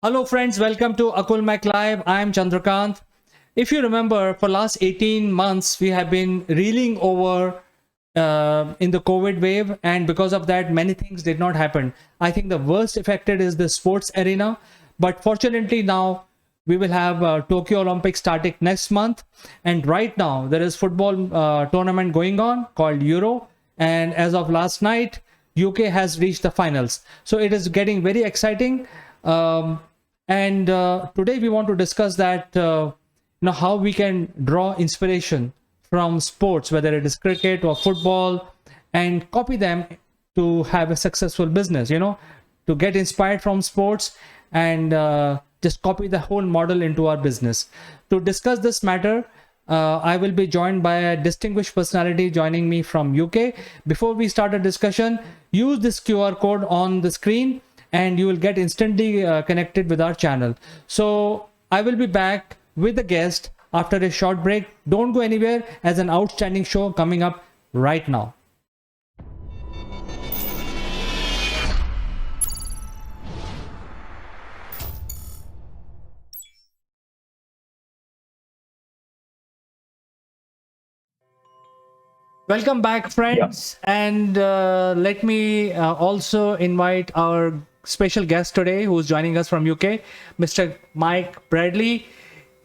Hello friends, welcome to Akulmach Live. I am Chandrakant. If you remember, for last 18 months, we have been reeling over in the COVID wave, and because of that, many things did not happen. I think the worst affected is the sports arena, but fortunately now we will have Tokyo Olympics starting next month, and right now there is football tournament going on called Euro, and as of last night, UK has reached the finals. So it is getting very exciting. And today we want to discuss that how we can draw inspiration from sports, whether it is cricket or football, and copy them to have a successful business. To get inspired from sports and just copy the whole model into our business. To discuss this matter, I will be joined by a distinguished personality joining me from UK. Before we start a discussion, use this QR code on the screen and you will get instantly connected with our channel. So I will be back with the guest after a short break. Don't go anywhere, as an outstanding show coming up right now. Welcome back, friends. Yeah. And let me also invite our special guest today, who's joining us from UK, Mr. Mike Bradley.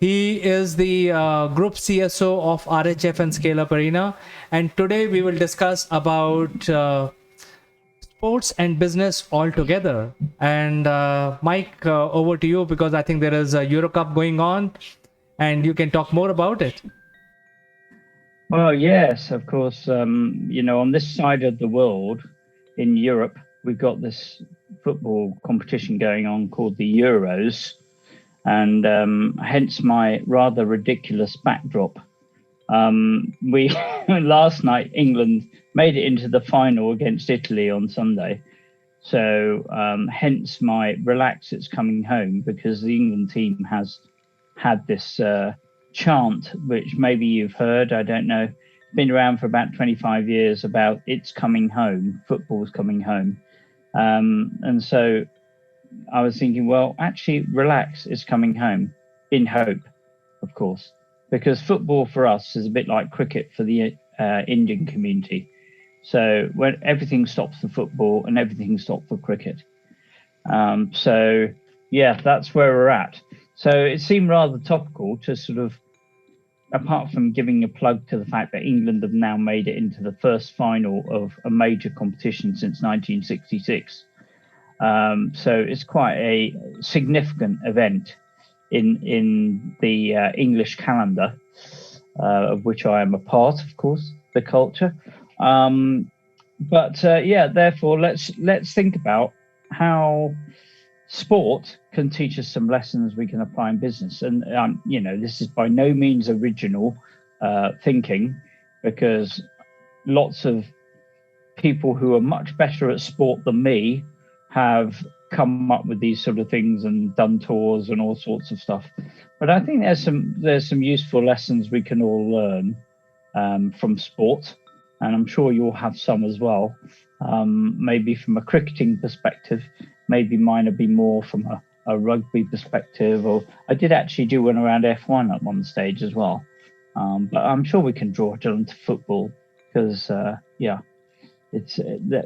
He is the Group CSO of RHF and Scale Up Arena. And today we will discuss about sports and business all together. And Mike, over to you, because I think there is a Euro Cup going on and you can talk more about it. Well, yes, of course. On this side of the world, in Europe, we've got this football competition going on called the Euros, and hence my rather ridiculous backdrop. We last night, England made it into the final against Italy on Sunday, so hence my relax, it's coming home, because the England team has had this chant, which maybe you've heard, I don't know, been around for about 25 years, about it's coming home, football's coming home. And so I was thinking, well, actually, relax, it's coming home, in hope, of course, because football for us is a bit like cricket for the Indian community. So when everything stops for football and everything stops for cricket. So yeah, that's where we're at. So it seemed rather topical to sort of, apart from giving a plug to the fact that England have now made it into the first final of a major competition since 1966. So it's quite a significant event in the English calendar, of which I am a part, of course, the culture. Therefore, let's think about how sport can teach us some lessons we can apply in business. And, this is by no means original thinking, because lots of people who are much better at sport than me have come up with these sort of things and done tours and all sorts of stuff. But I think there's some useful lessons we can all learn from sport. And I'm sure you'll have some as well, maybe from a cricketing perspective. Maybe mine would be more from a rugby perspective, or I did actually do one around F1 at one stage as well. But I'm sure we can draw it onto football, because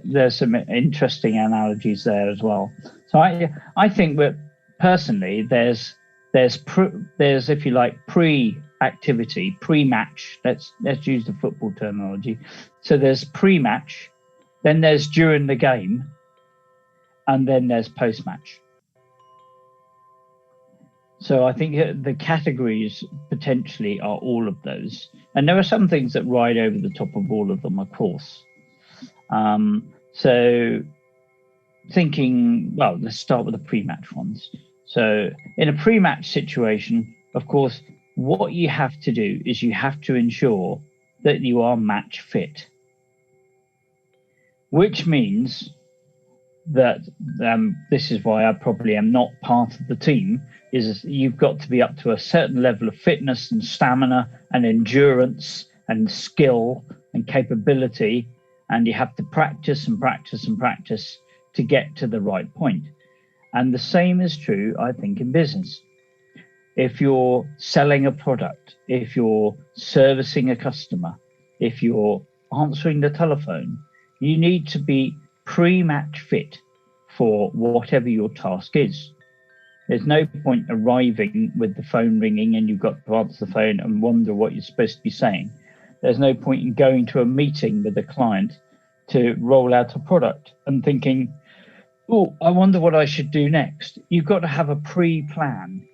there's some interesting analogies there as well. So I think that personally there's if you like pre-activity, pre-match. Let's use the football terminology. So there's pre-match, then there's during the game, and then there's post-match. So I think the categories potentially are all of those. And there are some things that ride over the top of all of them, of course. So thinking, well, let's start with the pre-match ones. So in a pre-match situation, of course, what you have to do is you have to ensure that you are match fit, which means that this is why I probably am not part of the team, is you've got to be up to a certain level of fitness and stamina and endurance and skill and capability, and you have to practice and practice and practice to get to the right point. And the same is true, I think, in business. If you're selling a product, if you're servicing a customer, if you're answering the telephone, you need to be pre-match fit for whatever your task is. There's no point arriving with the phone ringing and you've got to answer the phone and wonder what you're supposed to be saying. There's no point in going to a meeting with a client to roll out a product and thinking, oh, I wonder what I should do next. You've got to have a pre-plan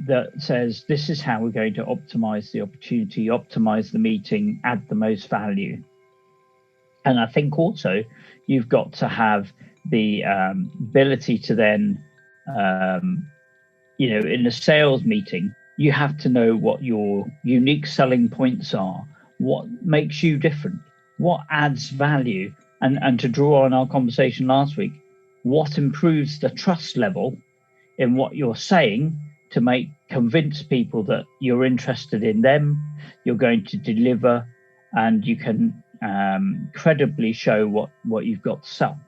that says, this is how we're going to optimize the opportunity, optimize the meeting, add the most value. And I think also you've got to have the ability to then, in a sales meeting, you have to know what your unique selling points are, what makes you different, what adds value, and to draw on our conversation last week, what improves the trust level in what you're saying to convince people that you're interested in them, you're going to deliver, and you can credibly show what you've got to sell,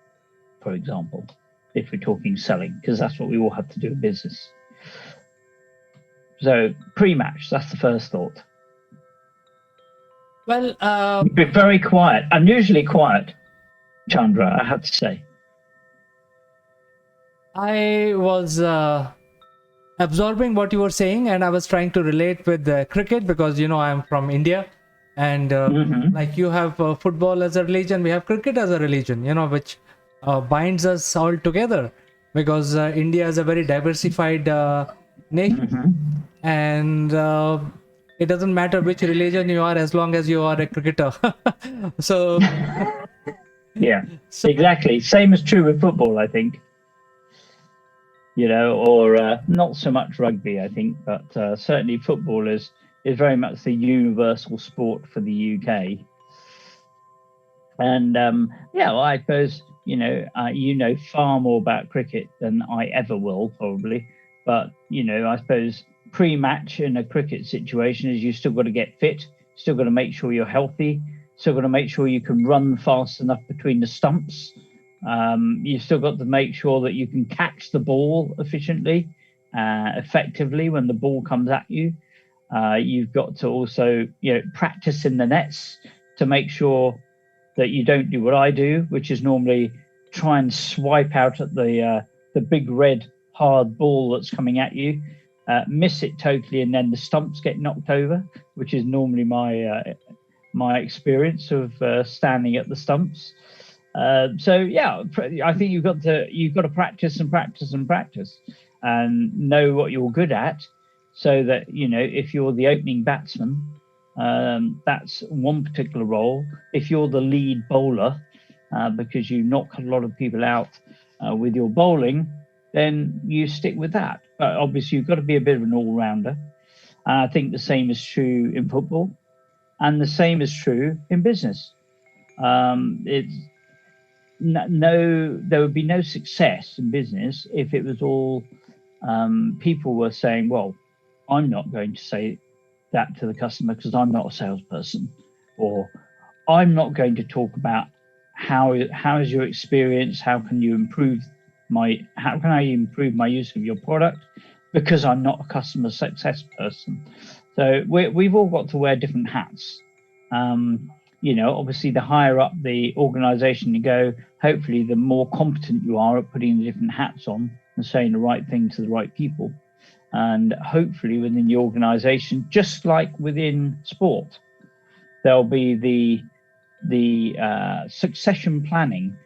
for example, if we're talking selling, because that's what we all have to do in business. So pre-match, that's the first thought. Well, you've been very quiet, unusually quiet, Chandra, I have to say. I was absorbing what you were saying, and I was trying to relate with cricket because I'm from India, and like you have football as a religion, we have cricket as a religion, which binds us all together, because India is a very diversified nation, and it doesn't matter which religion you are as long as you are a cricketer. So yeah, exactly. Same is true with football, I think. Or not so much rugby, I think, but certainly football is very much the universal sport for the UK. And I suppose you know far more about cricket than I ever will, probably. But I suppose pre-match in a cricket situation is you still got to get fit, still got to make sure you're healthy, still got to make sure you can run fast enough between the stumps. You've still got to make sure that you can catch the ball efficiently, effectively when the ball comes at you. You've got to also, practice in the nets to make sure that you don't do what I do, which is normally try and swipe out at the big red hard ball that's coming at you, miss it totally, and then the stumps get knocked over, which is normally my experience of standing at the stumps. So I think you've got to practice and practice and practice and know what you're good at, so that if you're the opening batsman, that's one particular role. If you're the lead bowler, because you knock a lot of people out with your bowling, then you stick with that. But obviously you've got to be a bit of an all-rounder. I think the same is true in football, and the same is true in business. There would be no success in business if it was all people were saying, well, I'm not going to say that to the customer because I'm not a salesperson, or I'm not going to talk about how is your experience, how can I improve my use of your product, because I'm not a customer success person. So we've all got to wear different hats. Obviously the higher up the organization you go, hopefully the more competent you are at putting the different hats on and saying the right thing to the right people. And hopefully within the organization, just like within sport, there'll be the succession planning,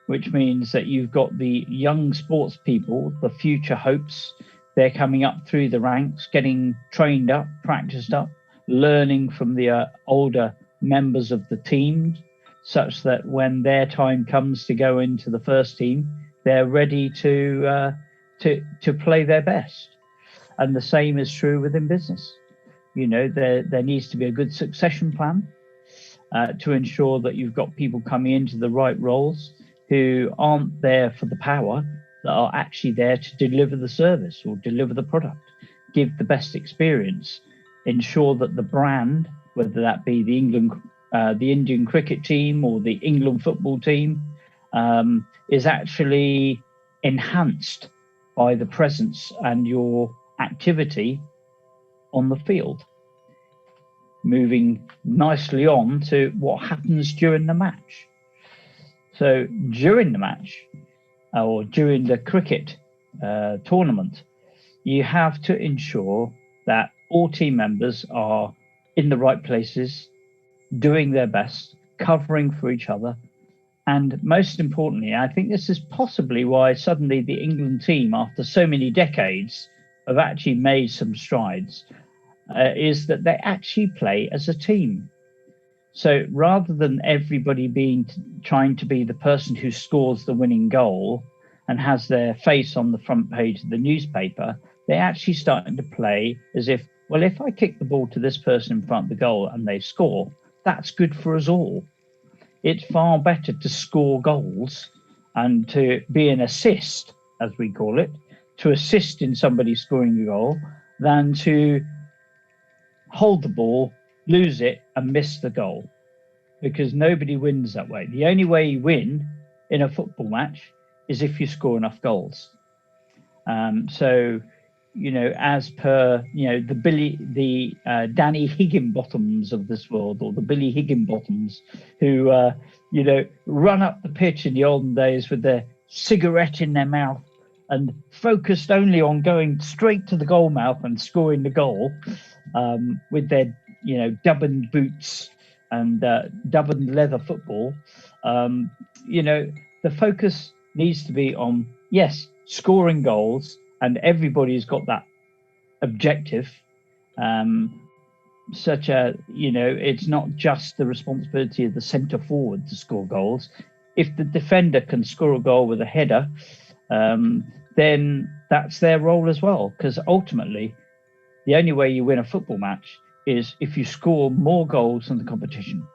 which means that you've got the young sports people, the future hopes. They're coming up through the ranks, getting trained up, practiced up, learning from the older members of the team, such that when their time comes to go into the first team, they're ready to play their best. And the same is true within business. There needs to be a good succession plan to ensure that you've got people coming into the right roles who aren't there for the power, that are actually there to deliver the service or deliver the product, give the best experience, ensure that the brand, whether that be the Indian cricket team or the England football team, is actually enhanced by the presence and your activity on the field. Moving nicely on to what happens during the match. So during the match, or during the cricket tournament, you have to ensure that all team members are in the right places, doing their best, covering for each other. And most importantly, I think this is possibly why suddenly the England team, after so many decades, have actually made some strides, is that they actually play as a team. So rather than everybody trying to be the person who scores the winning goal and has their face on the front page of the newspaper, they actually started to play as if, well, if I kick the ball to this person in front of the goal and they score, that's good for us all. It's far better to score goals and to be an assist, as we call it, to assist in somebody scoring a goal, than to hold the ball, lose it, and miss the goal. Because nobody wins that way. The only way you win in a football match is if you score enough goals. So, as per, the Danny Higginbottoms of this world, or the Billy Higginbottoms, who, run up the pitch in the olden days with their cigarette in their mouth and focused only on going straight to the goal mouth and scoring the goal, with their, dubbin boots and dubbin leather football. The focus needs to be on, yes, scoring goals, and everybody's got that objective. It's not just the responsibility of the centre forward to score goals. If the defender can score a goal with a header, then that's their role as well. Because ultimately, the only way you win a football match is if you score more goals than the competition.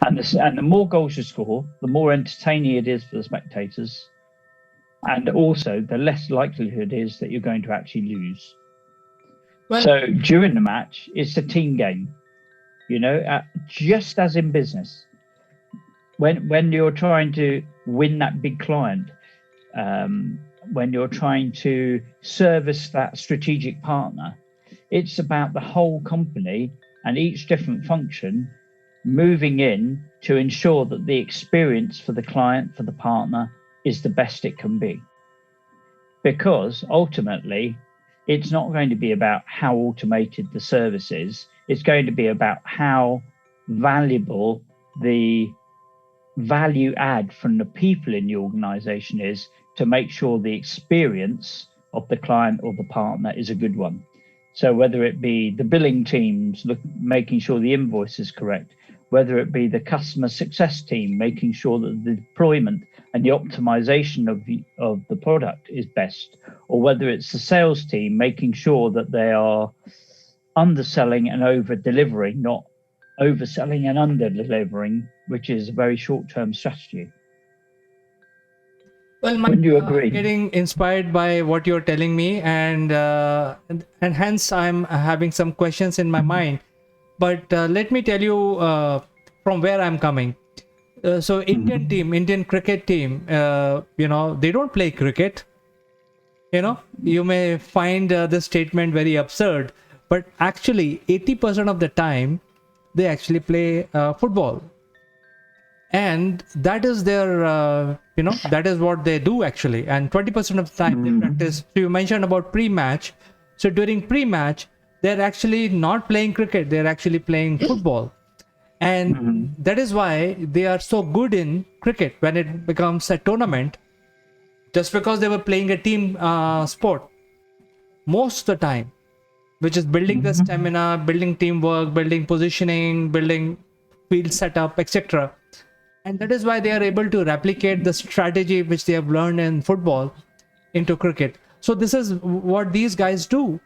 And the more goals you score, the more entertaining it is for the spectators. And also, the less likelihood is that you're going to actually lose. Well, so during the match, it's a team game, just as in business. When you're trying to win that big client, when you're trying to service that strategic partner, it's about the whole company and each different function moving in to ensure that the experience for the client, for the partner, is the best it can be. Because ultimately, it's not going to be about how automated the service is. It's going to be about how valuable the value add from the people in the organization is to make sure the experience of the client or the partner is a good one. So whether it be the billing teams making sure the invoice is correct, whether it be the customer success team making sure that the deployment and the optimization of the product is best, or whether it's the sales team making sure that they are underselling and over-delivering, not overselling and under-delivering, which is a very short-term strategy. Well, Mike, you agree? Getting inspired by what you're telling me, and hence I'm having some questions in my mind. But let me tell you from where I'm coming. So Indian cricket team, they don't play cricket. You may find this statement very absurd, but actually 80% of the time they actually play football. And that is their, that is what they do actually. And 20% of the time they practice. So you mentioned about pre-match. So during pre-match, they're actually not playing cricket. They're actually playing football. And that is why they are so good in cricket when it becomes a tournament, just because they were playing a team sport most of the time, which is building the stamina, building teamwork, building positioning, building field setup, etc. And that is why they are able to replicate the strategy which they have learned in football into cricket. So this is what these guys do.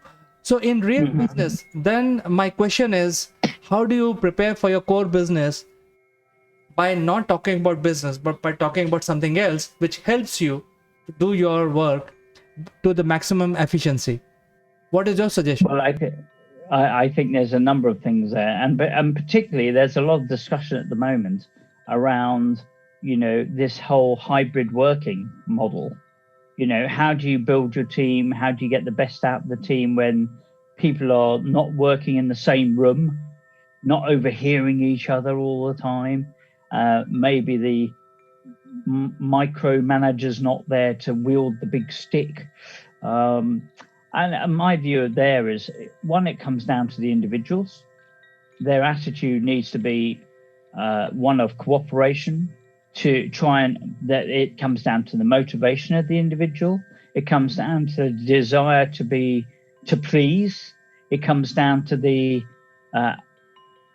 So in real business, then my question is, how do you prepare for your core business by not talking about business, but by talking about something else, which helps you to do your work to the maximum efficiency? What is your suggestion? Well, I think there's a number of things there, and particularly there's a lot of discussion at the moment around, this whole hybrid working model. how do you build your team? How do you get the best out of the team when people are not working in the same room, not overhearing each other all the time? Maybe the micromanager's not there to wield the big stick. And my view there is, one, it comes down to the individuals. Their attitude needs to be one of cooperation, to try and that it comes down to the motivation of the individual. It comes down to the desire to please. It comes down to the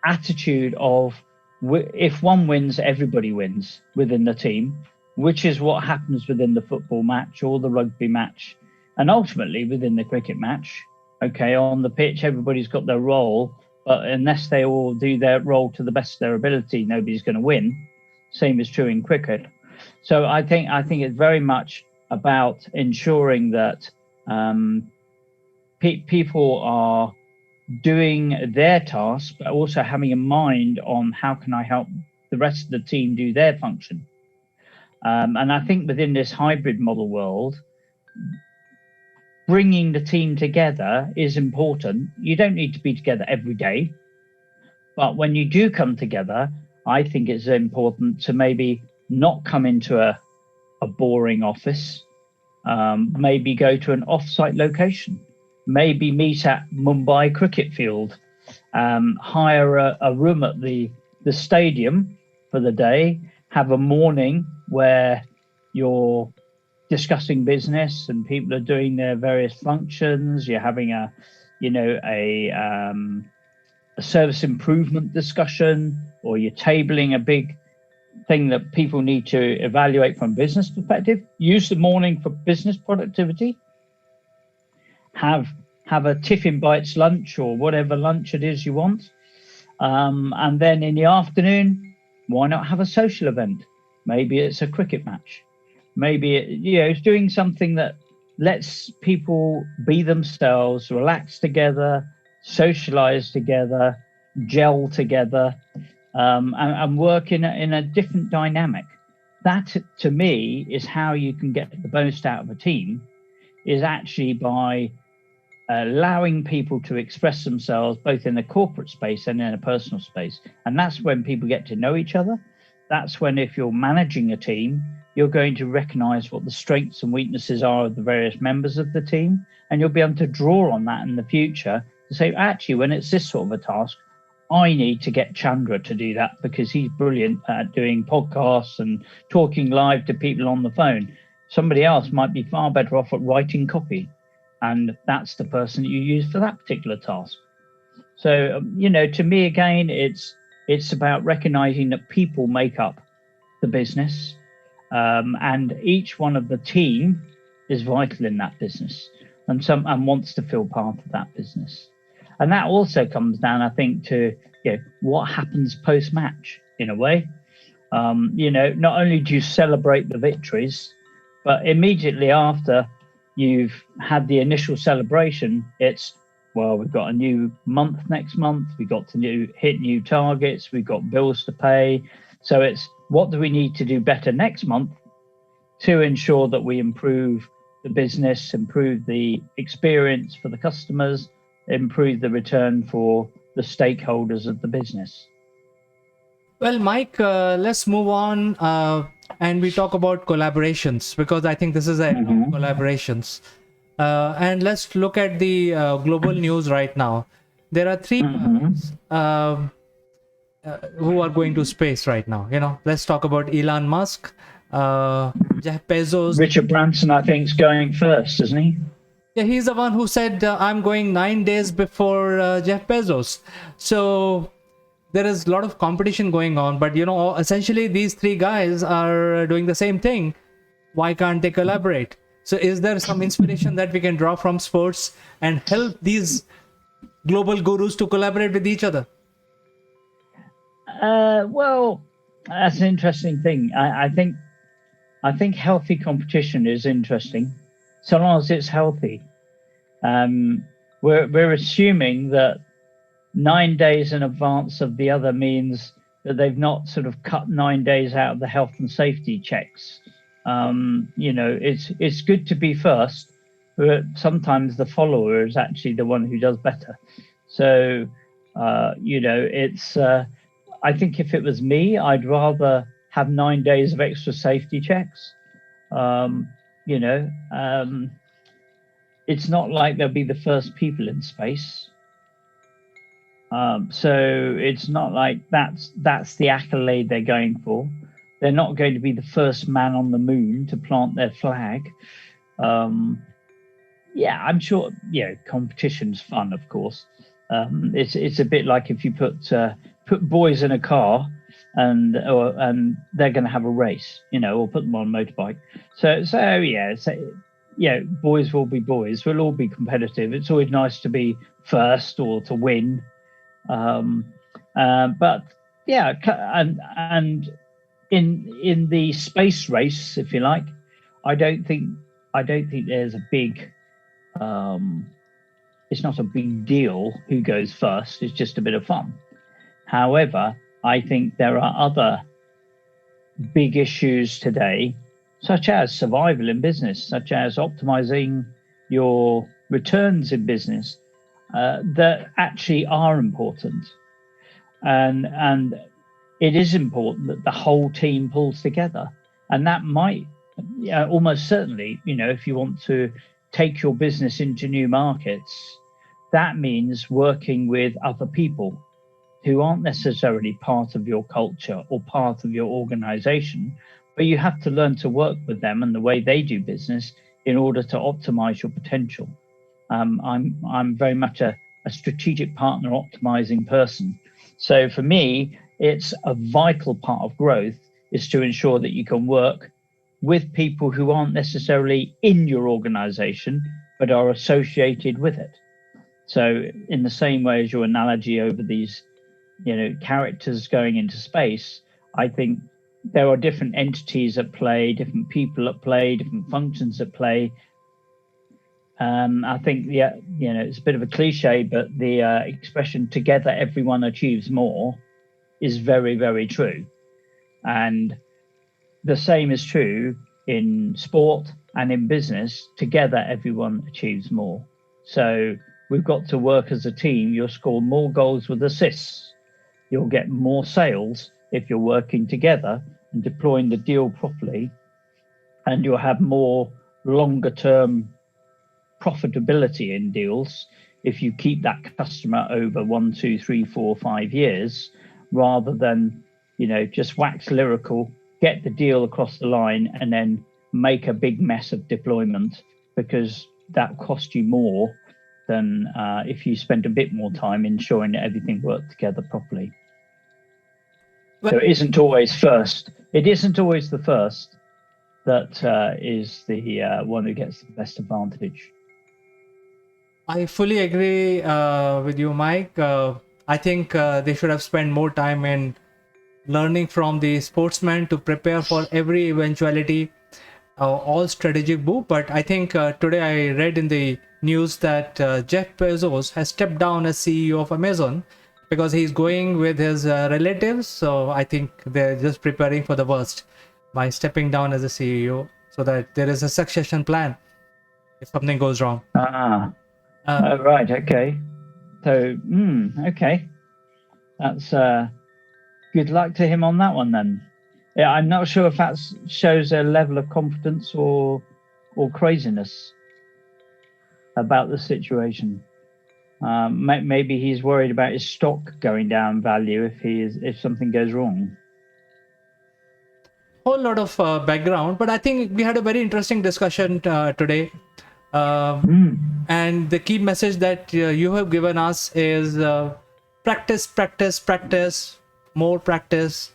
attitude of, if one wins, everybody wins within the team, which is what happens within the football match or the rugby match, and ultimately within the cricket match. Okay, on the pitch, everybody's got their role, but unless they all do their role to the best of their ability, nobody's going to win. Same is true in cricket. So I think it's very much about ensuring that people are doing their task, but also having a mind on how can I help the rest of the team do their function. And I think within this hybrid model world, bringing the team together is important. You don't need to be together every day, but when you do come together, I think it's important to maybe not come into a boring office, maybe go to an off-site location, maybe meet at Mumbai cricket field, hire a room at the stadium for the day, have a morning where you're discussing business and people are doing their various functions. You're having a service improvement discussion, or you're tabling a big thing that people need to evaluate from a business perspective. Use the morning for business productivity. Have a Tiffin Bites lunch or whatever lunch it is you want. And then in the afternoon, why not have a social event? Maybe it's a cricket match. Maybe it's doing something that lets people be themselves, relax together, socialize together, gel together, and work in a different dynamic. That, to me, is how you can get the most out of a team, is actually by allowing people to express themselves both in a corporate space and in a personal space. And that's when people get to know each other. That's when, if you're managing a team, you're going to recognize what the strengths and weaknesses are of the various members of the team. And you'll be able to draw on that in the future to say, actually, when it's this sort of a task, I need to get Chandra to do that because he's brilliant at doing podcasts and talking live to people on the phone. Somebody else might be far better off at writing copy. And that's the person you use for that particular task. So, to me, again, it's about recognizing that people make up the business, and each one of the team is vital in that business and wants to feel part of that business. And that also comes down, I think, to what happens post-match in a way. Not only do you celebrate the victories, but immediately after you've had the initial celebration, it's, well, we've got a new month next month, we've got to hit new targets, we've got bills to pay. So it's, what do we need to do better next month to ensure that we improve the business, improve the experience for the customers, improve the return for the stakeholders of the business? Well, Mike, let's move on and we talk about collaborations, because I think this is a collaborations. And let's look at the global news right now. There are three who are going to space right now. Let's talk about Elon Musk, Jeff Bezos. Richard Branson, I think, is going first, isn't he? Yeah, he's the one who said, I'm going 9 days before Jeff Bezos. So there is a lot of competition going on, but essentially these three guys are doing the same thing. Why can't they collaborate? So is there some inspiration that we can draw from sports and help these global gurus to collaborate with each other? Well, that's an interesting thing. I think healthy competition is interesting, so long as it's healthy. We're assuming that 9 days in advance of the other means that they've not sort of cut 9 days out of the health and safety checks. It's good to be first, but sometimes the follower is actually the one who does better. So, it's. I think if it was me, I'd rather have 9 days of extra safety checks. It's not like they'll be the first people in space. So it's not like that's the accolade they're going for. They're not going to be the first man on the moon to plant their flag. I'm sure. Competition's fun, of course. It's a bit like if you put boys in a car and they're going to have a race, or put them on a motorbike. Boys will be boys. We'll all be competitive. It's always nice to be first or to win. But in the space race, if you like, I don't think there's a big. It's not a big deal who goes first. It's just a bit of fun. However, I think there are other big issues today, such as survival in business, such as optimizing your returns in business, that actually are important. And it is important that the whole team pulls together. And that might, almost certainly, if you want to take your business into new markets, that means working with other people who aren't necessarily part of your culture or part of your organization, but you have to learn to work with them and the way they do business in order to optimize your potential. I'm very much a strategic partner optimizing person. So for me, it's a vital part of growth is to ensure that you can work with people who aren't necessarily in your organization, but are associated with it. So in the same way as your analogy over these, characters going into space, I think there are different entities at play, different people at play, different functions at play. I think, it's a bit of a cliche, but the expression "together everyone achieves more" is very, very true. And the same is true in sport and in business. Together everyone achieves more. So we've got to work as a team. You'll score more goals with assists. You'll get more sales if you're working together and deploying the deal properly. And you'll have more longer term profitability in deals if you keep that customer over 1, 2, 3, 4, 5 years, rather than, just wax lyrical, get the deal across the line and then make a big mess of deployment, because that cost you more than if you spent a bit more time ensuring that everything worked together properly. So it isn't always first. It isn't always the first that is the one who gets the best advantage. I fully agree with you, Mike. I think they should have spent more time in learning from the sportsmen to prepare for every eventuality, all strategic move. But I think today I read in the news that Jeff Bezos has stepped down as CEO of Amazon because he's going with his relatives. So I think they're just preparing for the worst by stepping down as a CEO, so that there is a succession plan if something goes wrong. Right. Okay. So, okay. That's good luck to him on that one then. Yeah, I'm not sure if that shows a level of confidence or craziness about the situation. Maybe he's worried about his stock going down value if something goes wrong. Whole lot of background, but I think we had a very interesting discussion today. And the key message that you have given us is practice, practice, practice, more practice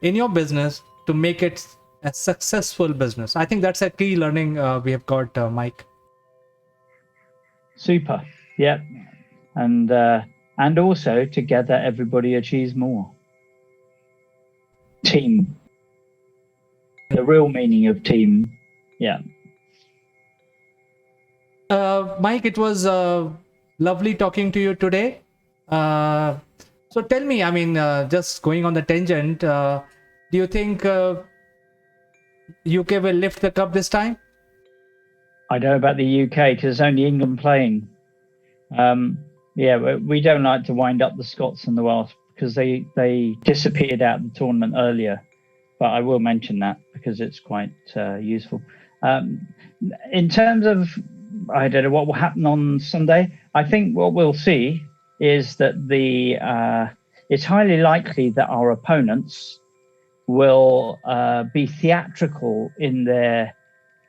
in your business to make it a successful business. I think that's a key learning we have got, Mike. Super. Yeah. And also together everybody achieves more. Team. The real meaning of team. Yeah. Mike, it was lovely talking to you today. So tell me, I mean, just going on the tangent, do you think UK will lift the cup this time? I don't know about the UK because it's only England playing. Yeah, we don't like to wind up the Scots and the Welsh because they disappeared out of the tournament earlier. But I will mention that because it's quite useful. In terms of, I don't know what will happen on Sunday. I think what we'll see is that it's highly likely that our opponents will be theatrical in their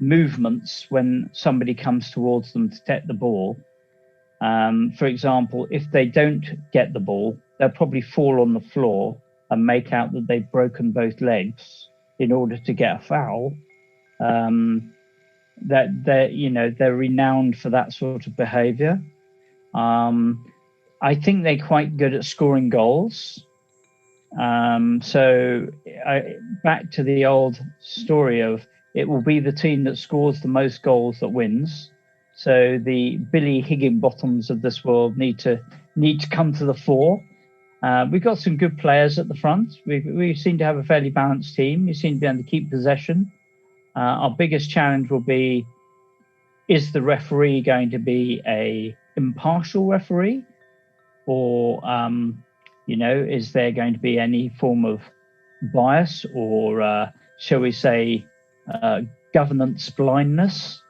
movements when somebody comes towards them to take the ball. For example, if they don't get the ball, they'll probably fall on the floor and make out that they've broken both legs in order to get a foul. That they're renowned for that sort of behavior. I think they're quite good at scoring goals. So back to the old story of it will be the team that scores the most goals that wins. So the Billy Higginbottoms of this world need to come to the fore. We've got some good players at the front. We seem to have a fairly balanced team. We seem to be able to keep possession. Our biggest challenge will be, is the referee going to be a impartial referee? Or, is there going to be any form of bias or, shall we say, governance blindness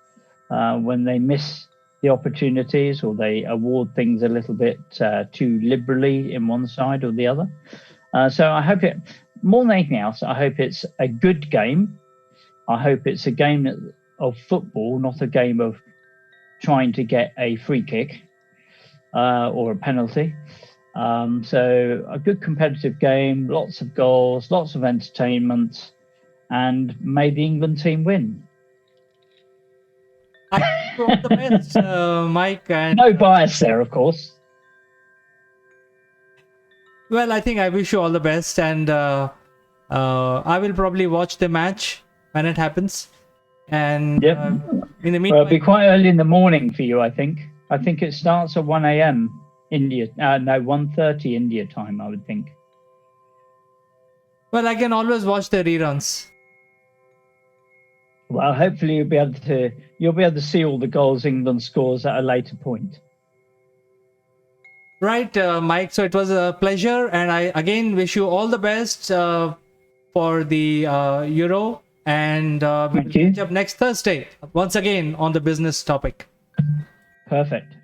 when they miss the opportunities or they award things a little bit too liberally in one side or the other? So I hope more than anything else, I hope it's a good game. I hope it's a game of football, not a game of trying to get a free kick or a penalty. So a good competitive game, lots of goals, lots of entertainment, and may the England team win. I wish you all the best, Mike. And no bias there, of course. Well, I think I wish you all the best, and I will probably watch the match when it happens. And yep. In the meantime, well, it'll be quite early in the morning for you, I think. I think it starts at 1 a.m. India. No, 1:30 India time, I would think. Well, I can always watch the reruns. Well, hopefully you'll be able to see all the goals England scores at a later point. Right, Mike. So it was a pleasure, and I again wish you all the best for the Euro, and we'll catch up next Thursday once again on the business topic. Perfect.